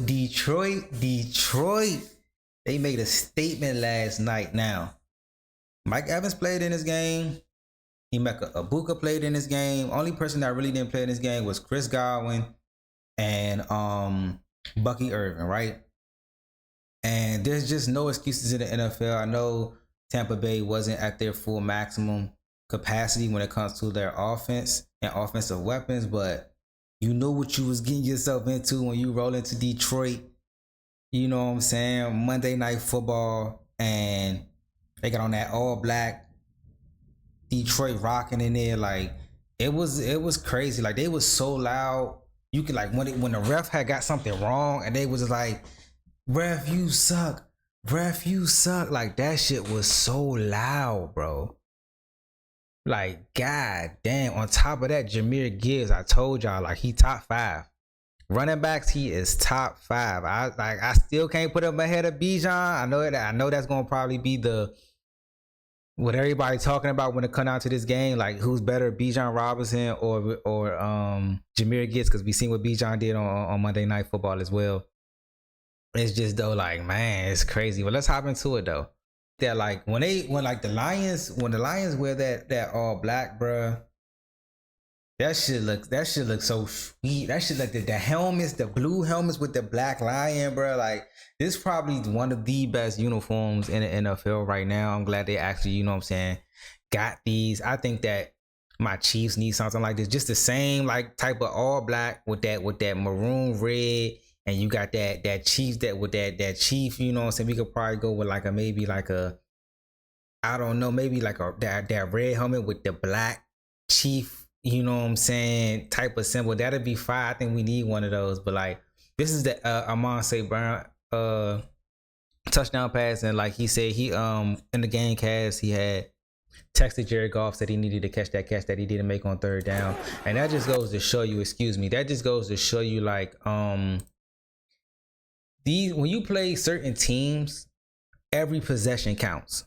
Detroit. They made a statement last night. Now, Mike Evans played in this game. Emeka Ibuka played in this game. Only person that really didn't play in this game was Chris Godwin and Bucky Irvin, right? And there's just no excuses in the NFL. I know Tampa Bay wasn't at their full maximum capacity when it comes to their offense and offensive weapons, but you know what you was getting yourself into when you roll into Detroit. You know what I'm saying? Monday Night Football, and they got on that all black Detroit rocking in there. Like it was crazy. Like they was so loud. You could like when the ref had got something wrong and they was just like, ref, you suck. Ref, you suck. Like that shit was so loud, bro. Like, god damn. On top of that, Jahmyr Gibbs, I told y'all, like he top 5. Running backs, he is top 5. I still can't put him ahead of Bijan. I know that's gonna probably be what everybody talking about when it come down to this game. Like who's better, Bijan Robinson or Jahmyr Gibbs? Because we seen what Bijan did on Monday Night Football as well. It's just though, like, man, it's crazy. But let's hop into it though. That like when the Lions wear that all black, bruh, that shit looks so sweet. That shit like the helmets, the blue helmets with the black lion, bruh. Like this is probably one of the best uniforms in the NFL right now. I'm glad they actually, you know what I'm saying, got these. I think that my Chiefs need something like this, just the same like type of all black with that maroon red. And you got that Chiefs that Chief, you know what I'm saying? We could probably go with maybe that red helmet with the black Chief, you know what I'm saying, type of symbol. That'd be fine. I think we need one of those. But like this is the Amon-Ra St. touchdown pass, and like he said, he in the game cast he had texted Jared Goff, said he needed to catch that he didn't make on 3rd down. And that just goes to show you, like when you play certain teams, every possession counts.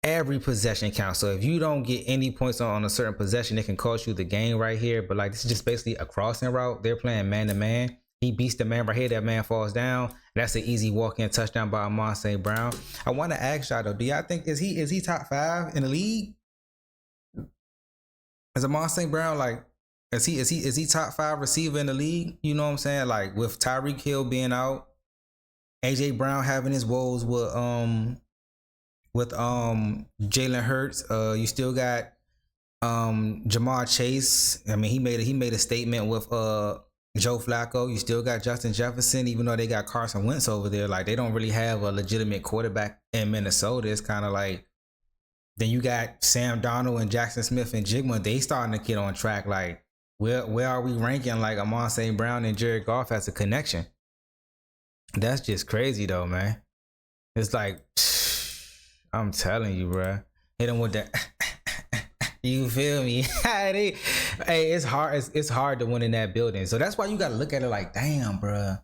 So if you don't get any points on a certain possession, it can cost you the game right here. But like this is just basically a crossing route. They're playing man to man. He beats the man right here. That man falls down. That's an easy walk-in touchdown by Amon-Ra St. Brown. I want to ask y'all though, do y'all think is he top 5 in the league? Is Amon-Ra St. Brown like is he top 5 receiver in the league? You know what I'm saying? Like with Tyreek Hill being out, AJ Brown having his woes with Jalen Hurts. You still got Jamar Chase. I mean, he made a statement with Joe Flacco. You still got Justin Jefferson, even though they got Carson Wentz over there. Like they don't really have a legitimate quarterback in Minnesota. It's kind of like then you got Sam Darnold and Jackson Smith and Jigma. They starting to get on track. Like where are we ranking like Amon-Ra St. Brown and Jared Goff as a connection? That's just crazy though, man. It's like I'm telling you, bro. Hit them with that. You feel me? Hey, it's hard. It's hard to win in that building. So that's why you got to look at it like, damn, bro.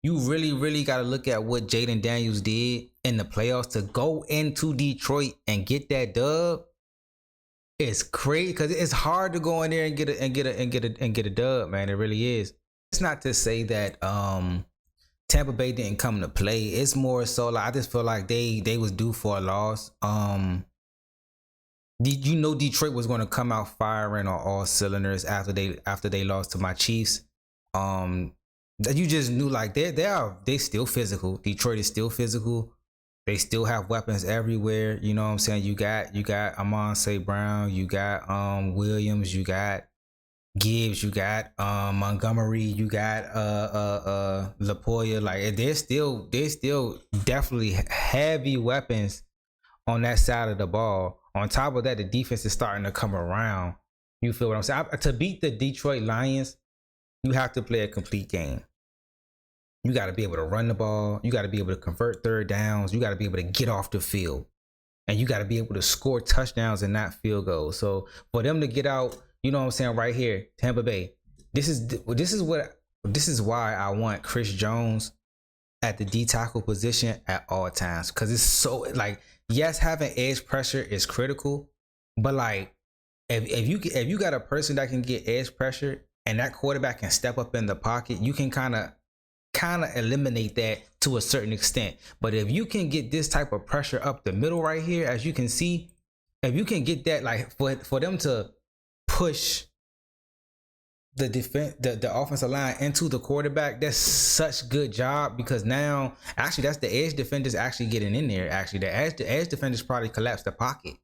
You really, really got to look at what Jaden Daniels did in the playoffs to go into Detroit and get that dub. It's crazy because it's hard to go in there and get a dub, man. It really is. It's not to say that Tampa Bay didn't come to play. It's more so like I just feel like they was due for a loss. You know Detroit was going to come out firing on all cylinders after they lost to my Chiefs. You just knew like they still physical. Detroit is still physical. They still have weapons everywhere. You know what I'm saying? You got Amon-Ra St. Brown. You got Williams. You got Gibbs, you got Montgomery, you got Lapoya. Like there's still definitely heavy weapons on that side of the ball. On top of that, the defense is starting to come around. You feel what I'm saying? To beat the Detroit Lions, you have to play a complete game. You got to be able to run the ball. You got to be able to convert 3rd downs. You got to be able to get off the field, and you got to be able to score touchdowns and not field goals. So for them to get out, you know what I'm saying, right here, Tampa Bay. This is why I want Chris Jones at the D tackle position at all times, because it's so like, yes, having edge pressure is critical, but like if you got a person that can get edge pressure and that quarterback can step up in the pocket, you can kind of kind of eliminate that to a certain extent. But if you can get this type of pressure up the middle right here, as you can see, if you can get that, like for them to push the defense, the offensive line into the quarterback, that's such good job, because now actually that's the edge defenders actually getting in there. Actually, the edge defenders probably collapse the pocket.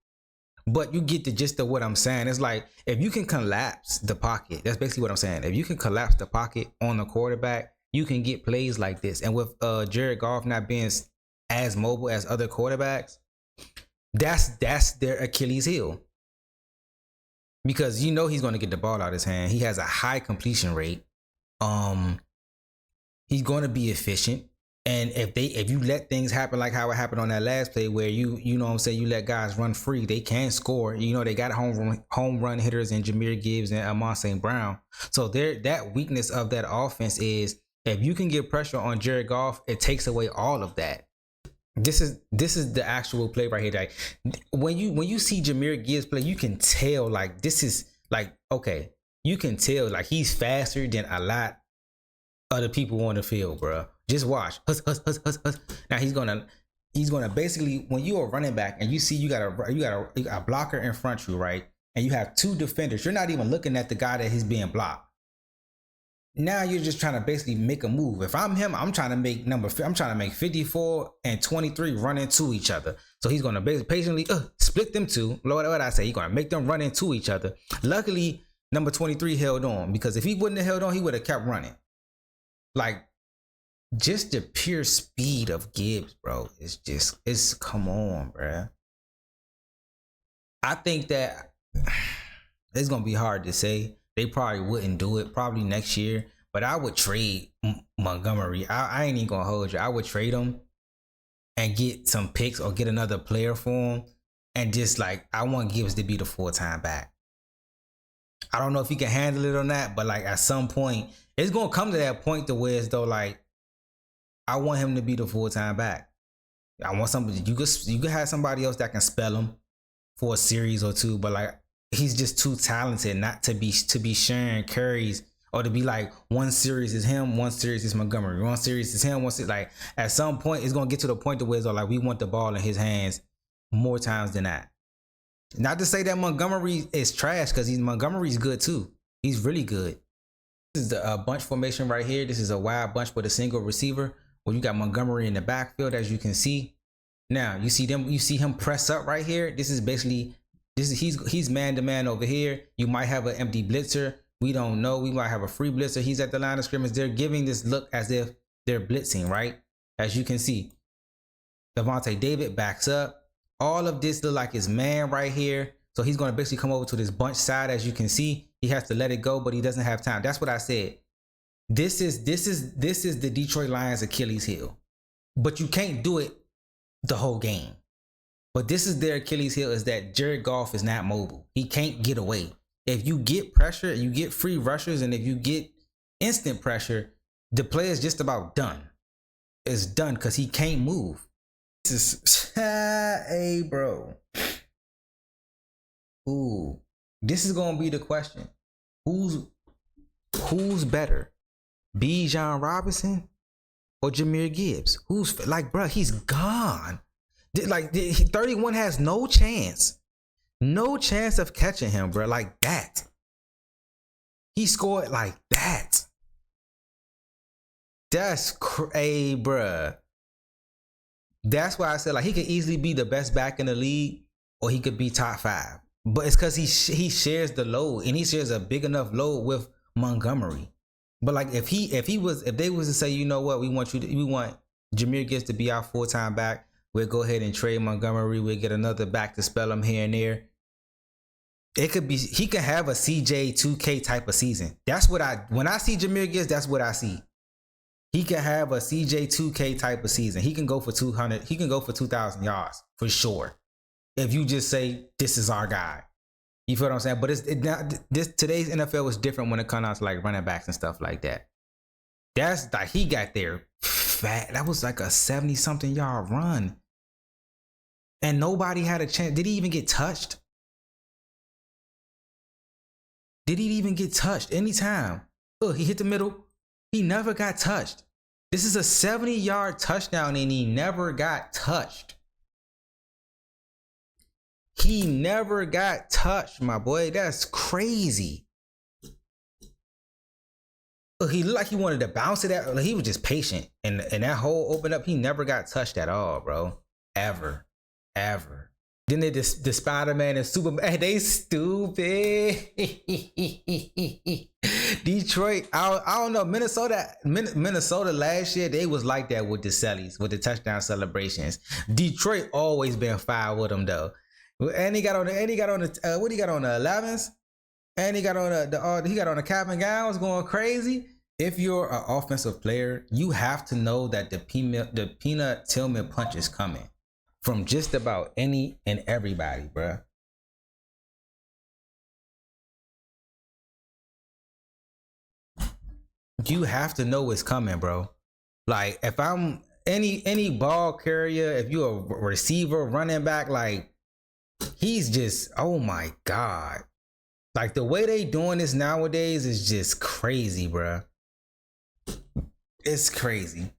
But you get the gist of what I'm saying. It's like, if you can collapse the pocket, that's basically what I'm saying. If you can collapse the pocket on the quarterback, you can get plays like this. And with Jared Goff not being as mobile as other quarterbacks, that's their Achilles heel. Because you know he's going to get the ball out of his hand. He has a high completion rate. He's going to be efficient. And if you let things happen like how it happened on that last play, where you know what I'm saying, you let guys run free, they can score. You know, they got home run hitters in Jahmyr Gibbs and Amon-Ra St. So that weakness of that offense is, if you can get pressure on Jared Goff, it takes away all of that. This is the actual play right here. Like, when you see Jahmyr Gibbs play, you can tell, like, this is like, okay, you can tell like he's faster than a lot of the people on the field, bro. Just watch. Now he's gonna basically, when you are running back and you see you got a blocker in front of you, right? And you have two defenders, you're not even looking at the guy that he's being blocked. Now you're just trying to basically make a move. If I'm him, I'm trying to make 54 and 23 run into each other. So he's gonna basically patiently split them two. What I say? He's gonna make them run into each other. Luckily, number 23 held on, because if he wouldn't have held on, he would have kept running. Like, just the pure speed of Gibbs, bro, it's come on, bro. I think that it's gonna be hard to say. They probably wouldn't do it, probably next year. But I would trade Montgomery. I ain't even gonna hold you. I would trade him and get some picks or get another player for him. And just, like, I want Gibbs to be the full-time back. I don't know if he can handle it or not, but, like, at some point, it's gonna come to that point to where it's though, like, I want him to be the full-time back. I want somebody, you could have somebody else that can spell him for a series or two, but, like, he's just too talented not to be sharing carries, or to be like, one series is him, one series is Montgomery, one series is him, like, at some point it's gonna get to the point to where it's like, we want the ball in his hands more times than that. Not to say that Montgomery is trash, because Montgomery's good too. He's really good. This is the bunch formation right here. This is a wide bunch with a single receiver, where you got Montgomery in the backfield, as you can see. Now you see him press up right here. This is basically, he's man to man over here. You might have an empty blitzer. We don't know. We might have a free blitzer. He's at the line of scrimmage. They're giving this look as if they're blitzing, right? As you can see, Devontae David backs up. All of this look like his man right here. So he's going to basically come over to this bunch side. As you can see, he has to let it go, but he doesn't have time. That's what I said. This is the Detroit Lions Achilles heel, but you can't do it the whole game. But this is their Achilles heel, is that Jared Goff is not mobile. He can't get away. If you get pressure, you get free rushers, and if you get instant pressure, the play is just about done. It's done because he can't move. This is, hey, bro. Ooh, this is gonna be the question. Who's better, Bijan Robinson or Jahmyr Gibbs? Who's, like, bro? He's gone. Like, 31 has no chance. No chance of catching him, bro, like that. He scored like that. That's crazy, bro. That's why I said, like, he could easily be the best back in the league, or he could be top 5. But it's because he shares the load, and he shares a big enough load with Montgomery. But, like, if they was to say, you know what, we want Jahmyr Gibbs to be our full-time back, we'll go ahead and trade Montgomery. We'll get another back to spell him here and there. It could be, he could have a CJ 2K type of season. When I see Jahmyr Gibbs, that's what I see. He could have a CJ 2K type of season. He can go for 200. He can go for 2,000 yards for sure. If you just say, this is our guy. You feel what I'm saying? But today's NFL was different when it comes out to, like, running backs and stuff like that. That's like, he got there fat. That was like a 70-something yard run. And nobody had a chance. Did he even get touched? Did he even get touched anytime? Look, he hit the middle. He never got touched. This is a 70-yard touchdown and he never got touched. He never got touched, my boy. That's crazy. He looked like he wanted to bounce it out. He was just patient. And that hole opened up. He never got touched at all, bro. Ever. Then they just the Spider-Man and Superman, they stupid. Detroit, I don't know. Minnesota last year, they was like that with the Sellies, with the touchdown celebrations. Detroit always been fire with them though. And he got on the 11s? And he got on the cap and gowns going crazy. If you're an offensive player, you have to know that the Peanut Tillman punch is coming from just about any and everybody, bruh. You have to know it's coming, bro. Like if I'm any ball carrier, if you're a receiver, running back, like he's just, oh my God. Like the way they doing this nowadays is just crazy, bruh. It's crazy.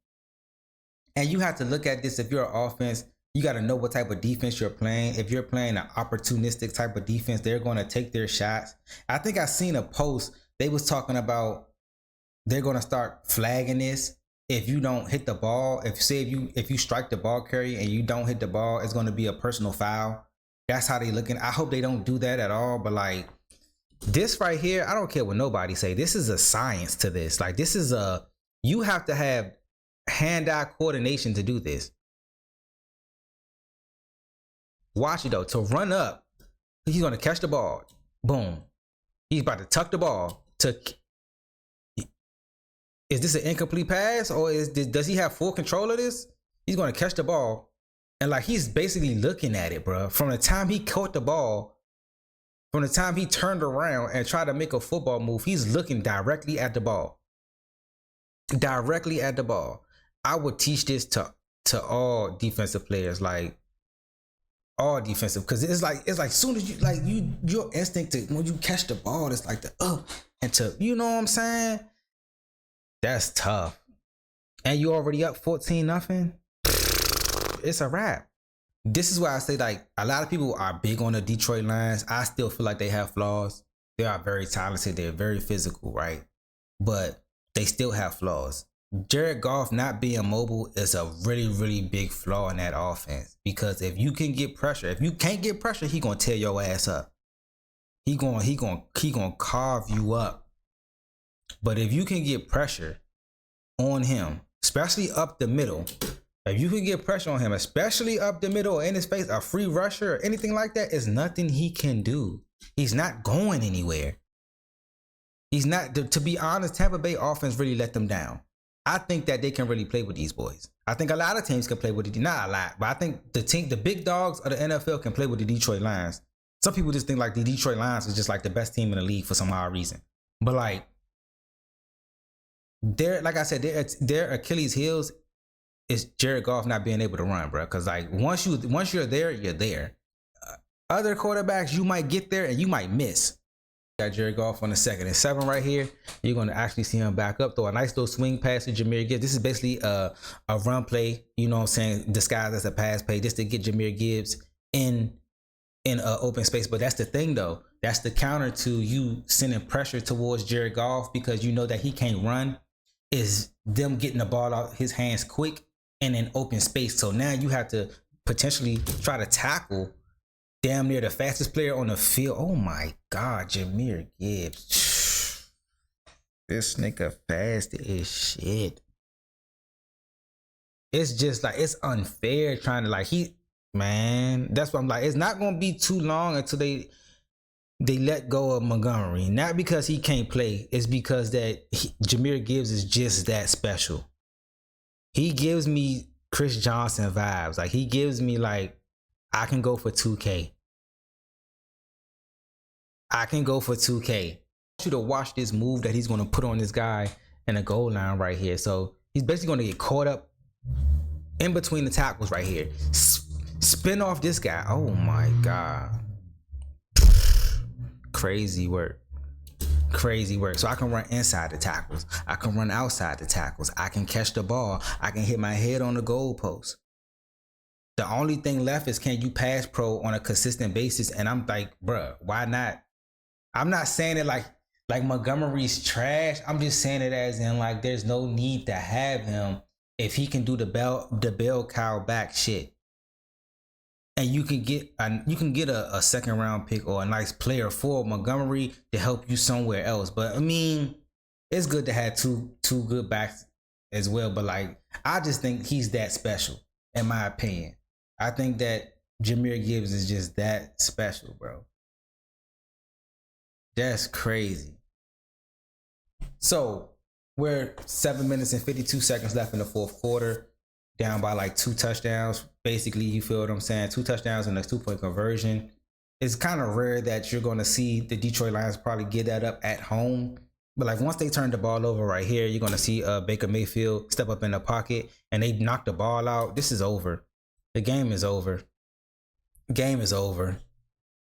And you have to look at this. If you're an offense, you got to know what type of defense you're playing. If you're playing an opportunistic type of defense, they're going to take their shots. I think I seen a post. They was talking about they're going to start flagging this. If you don't hit the ball, if you strike the ball carrier and you don't hit the ball, it's going to be a personal foul. That's how they looking. I hope they don't do that at all. But like this right here, I don't care what nobody say. This is a science to this. Like this is you have to have hand-eye coordination to do this. Watch it though. To run up, he's gonna catch the ball. Boom. He's about to tuck the ball. Is this an incomplete pass or does he have full control of this? He's gonna catch the ball, and like he's basically looking at it, bro. From the time he caught the ball, from the time he turned around and tried to make a football move, he's looking directly at the ball. Directly at the ball. I would teach this to all defensive players, like all defensive, because it's like soon as your instinct to when you catch the ball, it's like and to, you know what I'm saying? That's tough. And you already up 14-0. It's a wrap. This is why I say, like, a lot of people are big on the Detroit Lions. I still feel like they have flaws. They are very talented. They're very physical, right? But they still have flaws. Jared Goff not being mobile is a really, really big flaw in that offense. Because if you can get pressure, if you can't get pressure, he gonna tear your ass up. He gonna carve you up. But if you can get pressure on him, especially up the middle, if you can get pressure on him, especially up the middle or in his face, a free rusher or anything like that, is nothing he can do. He's not going anywhere. He's not, to be honest, Tampa Bay offense really let them down. I think that they can really play with these boys. I think a lot of teams can play with it. Not a lot, but I think the big dogs of the NFL can play with the Detroit Lions. Some people just think like the Detroit Lions is just like the best team in the league for some odd reason. But like, like I said, their Achilles heels is Jared Goff not being able to run, bro. Because like once you're there, you're there. Other quarterbacks, you might get there and you might miss. Got Jared Goff on the 2nd and 7 right here. You're going to actually see him back up, throw a nice little swing pass to Jahmyr Gibbs. This is basically a run play, you know what I'm saying, disguised as a pass play just to get Jahmyr Gibbs in open space. But that's the thing though. That's the counter to you sending pressure towards Jared Goff, because you know that he can't run, is them getting the ball out his hands quick and in open space. So now you have to potentially try to tackle damn near the fastest player on the field. Oh my God, Jahmyr Gibbs. This nigga fast as shit. It's just like, it's unfair trying to like, man, that's what I'm like. It's not going to be too long until they let go of Montgomery. Not because he can't play. It's because that Jahmyr Gibbs is just that special. He gives me Chris Johnson vibes. Like he gives me like, I can go for 2K. I can go for 2K. I want you to watch this move that he's going to put on this guy in the goal line right here. So he's basically going to get caught up in between the tackles right here. Spin off this guy. Oh my God. Crazy work. crazy work. So I can run inside the tackles. I can run outside the tackles. I can catch the ball. I can hit my head on the goalpost. The only thing left is, can you pass pro on a consistent basis? And I'm like, bruh, why not? I'm not saying it like Montgomery's trash. I'm just saying it as in like there's no need to have him if he can do the bell cow back shit. And you can get a second round pick or a nice player for Montgomery to help you somewhere else. But I mean, it's good to have two good backs as well. But like, I just think he's that special, in my opinion. I think that Jahmyr Gibbs is just that special, bro. That's crazy. So we're 7 minutes and 52 seconds left in the fourth quarter, down by like 2 touchdowns. Basically, you feel what I'm saying? 2 touchdowns and a 2-point conversion. It's kind of rare that you're going to see the Detroit Lions probably get that up at home. But like once they turn the ball over right here, you're going to see Baker Mayfield step up in the pocket and they knock the ball out. This is over. The game is over. Game is over.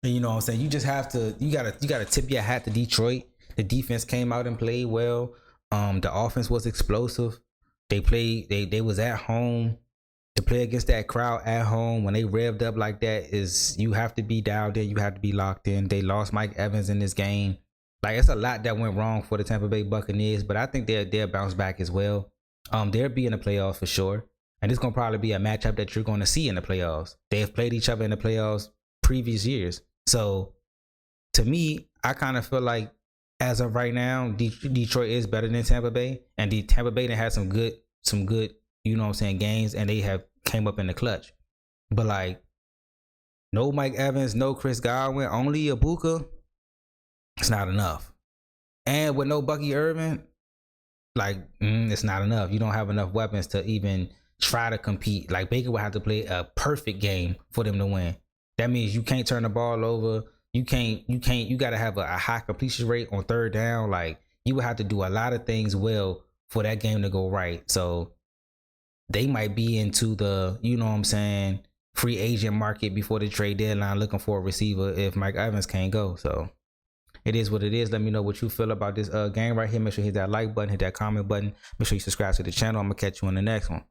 And you know what I'm saying? You just have to, you gotta tip your hat to Detroit. The defense came out and played well. The offense was explosive. They was at home. To play against that crowd at home when they revved up like that, is you have to be dialed in. You have to be locked in. They lost Mike Evans in this game. Like, it's a lot that went wrong for the Tampa Bay Buccaneers, but I think they'll bounce back as well. They'll be in the playoffs for sure. And it's gonna probably be a matchup that you're gonna see in the playoffs. They have played each other in the playoffs previous years. So to me, I kind of feel like as of right now, Detroit is better than Tampa Bay, and the Tampa Bay had some good, you know what I'm saying, games, and they have came up in the clutch. But like, no Mike Evans, no Chris Godwin, only Ibuka. It's not enough. And with no Bucky Irvin, like, it's not enough. You don't have enough weapons to even try to compete. Like, Baker would have to play a perfect game for them to win. That means you can't turn the ball over. You got to have a high completion rate on third down. Like, you would have to do a lot of things well for that game to go right. So they might be into the, you know what I'm saying, free agent market before the trade deadline looking for a receiver if Mike Evans can't go. So it is what it is. Let me know what you feel about this game right here. Make sure you hit that like button, hit that comment button. Make sure you subscribe to the channel. I'm going to catch you on the next one.